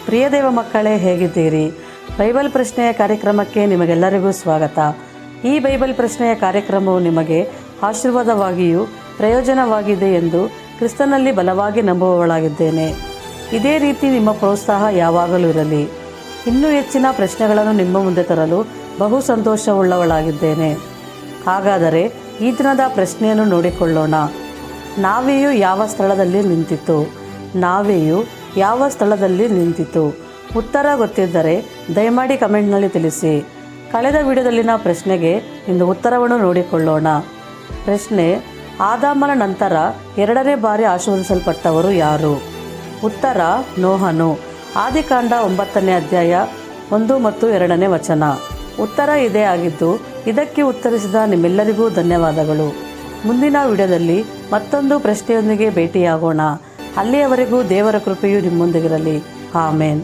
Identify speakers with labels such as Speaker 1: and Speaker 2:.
Speaker 1: ಪ್ರಿಯ ದೇವ ಮಕ್ಕಳೇ, ಹೇಗಿದ್ದೀರಿ? ಬೈಬಲ್ ಪ್ರಶ್ನೆಯ ಕಾರ್ಯಕ್ರಮಕ್ಕೆ ನಿಮಗೆಲ್ಲರಿಗೂ ಸ್ವಾಗತ. ಈ ಬೈಬಲ್ ಪ್ರಶ್ನೆಯ ಕಾರ್ಯಕ್ರಮವು ನಿಮಗೆ ಆಶೀರ್ವಾದವಾಗಿಯೂ ಪ್ರಯೋಜನವಾಗಿದೆ ಎಂದು ಕ್ರಿಸ್ತನಲ್ಲಿ ಬಲವಾಗಿ ನಂಬುವವಳಾಗಿದ್ದೇನೆ. ಇದೇ ರೀತಿ ನಿಮ್ಮ ಪ್ರೋತ್ಸಾಹ ಯಾವಾಗಲೂ ಇರಲಿ. ಇನ್ನೂ ಹೆಚ್ಚಿನ ಪ್ರಶ್ನೆಗಳನ್ನು ನಿಮ್ಮ ಮುಂದೆ ತರಲು ಬಹು ಸಂತೋಷವುಳ್ಳವಳಾಗಿದ್ದೇನೆ. ಹಾಗಾದರೆ ಈ ದಿನದ ಪ್ರಶ್ನೆಯನ್ನು ನೋಡಿಕೊಳ್ಳೋಣ. ನಾವೆಯು ಯಾವ ಸ್ಥಳದಲ್ಲಿ ನಿಂತಿತು? ನಾವೆಯು ಯಾವ ಸ್ಥಳದಲ್ಲಿ ನಿಂತಿತು? ಉತ್ತರ ಗೊತ್ತಿದ್ದರೆ ದಯಮಾಡಿ ಕಮೆಂಟ್ನಲ್ಲಿ ತಿಳಿಸಿ. ಕಳೆದ ವಿಡಿಯೋದಲ್ಲಿನ ಪ್ರಶ್ನೆಗೆ ಇಂದು ಉತ್ತರವನ್ನು ನೋಡಿಕೊಳ್ಳೋಣ. ಪ್ರಶ್ನೆ: ಆದಾಮನ ನಂತರ ಎರಡನೇ ಬಾರಿ ಆಶೀರ್ವದಿಸಲ್ಪಟ್ಟವರು ಯಾರು? ಉತ್ತರ: ನೋಹನು. ಆದಿಕಾಂಡ 9ನೇ ಅಧ್ಯಾಯ 1 ಮತ್ತು 2ನೇ ವಚನ. ಉತ್ತರ ಇದೇ ಆಗಿದ್ದು, ಇದಕ್ಕೆ ಉತ್ತರಿಸಿದ ನಿಮ್ಮೆಲ್ಲರಿಗೂ ಧನ್ಯವಾದಗಳು. ಮುಂದಿನ ವಿಡಿಯೋದಲ್ಲಿ ಮತ್ತೊಂದು ಪ್ರಶ್ನೆಯೊಂದಿಗೆ ಭೇಟಿಯಾಗೋಣ. ಅಲ್ಲಿಯವರೆಗೂ ದೇವರ ಕೃಪೆಯು ನಿಮ್ಮೊಂದಿಗಿರಲಿ. ಆಮೇನ್.